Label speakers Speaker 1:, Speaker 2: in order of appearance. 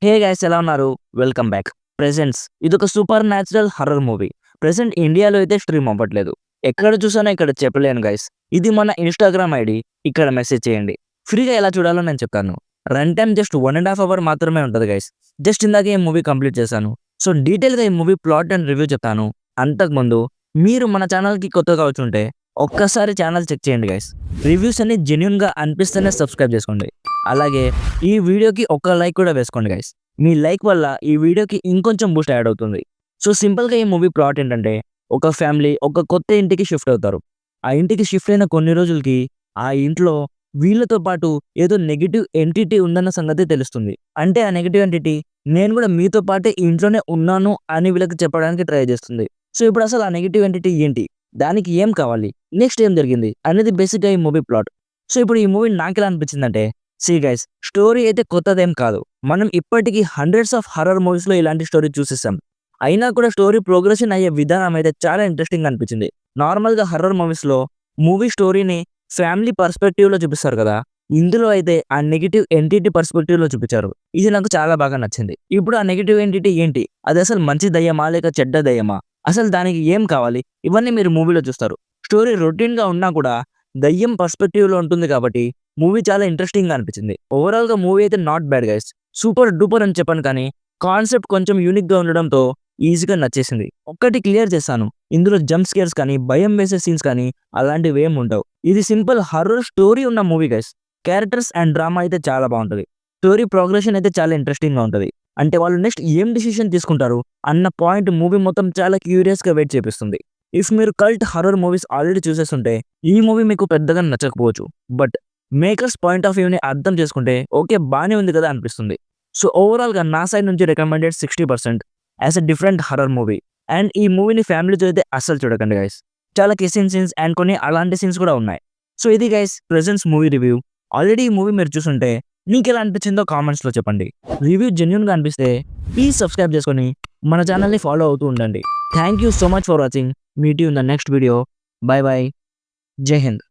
Speaker 1: Hey guys ఎలా ఉన్నారు? Welcome back. Presents ఇదొక super natural horror movie. Present ఇండియాలో అయితే స్ట్రీమ్ అవ్వట్లేదు. ఎక్కడ చూసానో ఇక్కడ చెప్పలేను గైస్. ఇది మన ఇన్‌స్టాగ్రామ్ ఐడీ. ఇక్కడ మెసేజ్ చేయండి. ఫ్రీగా ఎలా చూడాలో నేను చెప్తాను. రన్ టైమ్ జస్ట్ 1½ అవర్ మాత్రమే ఉంటది గైస్. జస్ట్ ఇందాకే ఈ మూవీ కంప్లీట్ చేశాను. సో డీటెయిల్‌గా ఈ మూవీ ప్లాట్ అండ్ రివ్యూ చెప్తాను. అంతకుముందు మీరు మన ఛానల్‌కి కొత్తగా వచ్చుంటే ఒక్కసారి ఛానల్ చెక్ చేయండి గైస్. రివ్యూస్ అన్ని జెన్యూన్‌గా అనిపిస్తేనే సబ్స్క్రైబ్ చేసుకోండి. అలాగే ఈ వీడియోకి ఒక్క లైక్ కూడా వేసుకోండి గైస్. మీ లైక్ వల్ల ఈ వీడియోకి ఇంకొంచెం బూస్ట్ యాడ్ అవుతుంది. సో సింపుల్‌గా ఈ మూవీ ప్లాట్ ఏంటంటే, ఒక ఫ్యామిలీ ఒక కొత్త ఇంటికి షిఫ్ట్ అవుతారు. ఆ ఇంటికి షిఫ్ట్ అయిన కొన్ని రోజులకి ఆ ఇంట్లో వీళ్ళతో పాటు ఏదో నెగెటివ్ ఎంటిటీ ఉందన్న సంగతి తెలుస్తుంది. అంటే ఆ నెగెటివ్ ఎంటిటీ నేను కూడా మీతో పాటే ఈ ఇంట్లోనే ఉన్నాను అని వీళ్ళకి చెప్పడానికి ట్రై చేస్తుంది. సో ఇప్పుడు అసలు ఆ నెగెటివ్ ఎంటిటీ ఏంటి? దానికి ఏం కావాలి? నెక్స్ట్ ఏం జరిగింది? అనేది బేసిక్‌గా ఈ మూవీ ప్లాట్. సో ఇప్పుడు ఈ మూవీ నాకెలా అనిపించిందంటే, సీ గైస్, స్టోరీ అయితే కొత్తదేం కాదు. మనం ఇప్పటికి హండ్రెడ్స్ ఆఫ్ హర్రర్ మూవీస్‌లో ఇలాంటి స్టోరీ చూసేసాం. అయినా కూడా స్టోరీ ప్రోగ్రెషన్ అయ్యే విధానం అయితే చాలా ఇంట్రెస్టింగ్‌గా అనిపించింది. నార్మల్‌గా హర్రర్ మూవీస్‌లో మూవీ స్టోరీని ఫ్యామిలీ పర్స్పెక్టివ్‌లో చూపిస్తారు కదా! ఇందులో అయితే ఆ నెగెటివ్ ఎంటిటీ పర్స్పెక్టివ్‌లో చూపించారు. ఇది నాకు చాలా బాగా నచ్చింది. ఇప్పుడు ఆ నెగెటివ్ ఎంటిటీ ఏంటి? అది అసలు మంచి దయ్యమా? లేక చెడ్డ దయ్యమా? అసలు దానికి ఏం కావాలి? ఇవన్నీ మీరు మూవీలో చూస్తారు. స్టోరీ రొటీన్‌గా ఉన్నా కూడా దయ్యం పర్స్పెక్టివ్‌లో ఉంటుంది కాబట్టి మూవీ చాలా ఇంట్రెస్టింగ్‌గా అనిపించింది. ఓవరాల్‌గా మూవీ అయితే not bad guys. Super duper అని చెప్పను కానీ కాన్సెప్ట్ కొంచెం యూనిక్‌గా ఉండడంతో ఈజీగా నచ్చేసింది. ఒక్కటి క్లియర్ చేస్తాను. ఇందులో జంప్ స్కేర్స్ కానీ, భయం వేసే సీన్స్ కానీ అలాంటివేం ఉండవు. ఇది సింపుల్ హర్రర్ స్టోరీ ఉన్న movie guys. Characters and drama అయితే చాలా బావుంటది. స్టోరీ ప్రోగ్రెషన్ అయితే చాలా ఇంట్రెస్టింగ్‌గా ఉంటది. అంటే వాళ్ళు నెక్స్ట్ ఏం డెసిషన్ తీసుకుంటారు అన్న పాయింట్ మూవీ మొత్తం చాలా క్యూరియస్‌గా వెయిట్ చేపిస్తుంది. ఇఫ్ మీరు కల్ట్ హర్రర్ మూవీస్ ఆల్రెడీ చూసేసుంటే ఈ మూవీ మీకు పెద్దగా నచ్చకపోవచ్చు. బట్ మేకర్స్ పాయింట్ ఆఫ్ వ్యూని అర్థం చేసుకుంటే ఓకే బానే ఉంది కదా అనిపిస్తుంది. సో ఓవరాల్‌గా నా సైడ్ నుంచి recommended 60% as a different horror movie. And ఈ మూవీని ఫ్యామిలీతో అయితే అస్సలు చూడకండి గైస్. చాలా కిస్సింగ్ సీన్స్ అండ్ కొన్ని అలాంటి సీన్స్ కూడా ఉన్నాయి. సో ఇది guys presents movie review. Already ఈ మూవీ మీరు చూసుంటే మీకెలా అనిపించిందో కామెంట్స్‌లో చెప్పండి. రివ్యూ జెన్యూన్‌గా అనిపిస్తే ప్లీజ్ సబ్స్క్రైబ్ చేసుకొని మన ఛానల్‌ని ఫాలో అవుతూ ఉండండి. Thank you so much for watching. Meet you in the next video. By by. జై హింద్.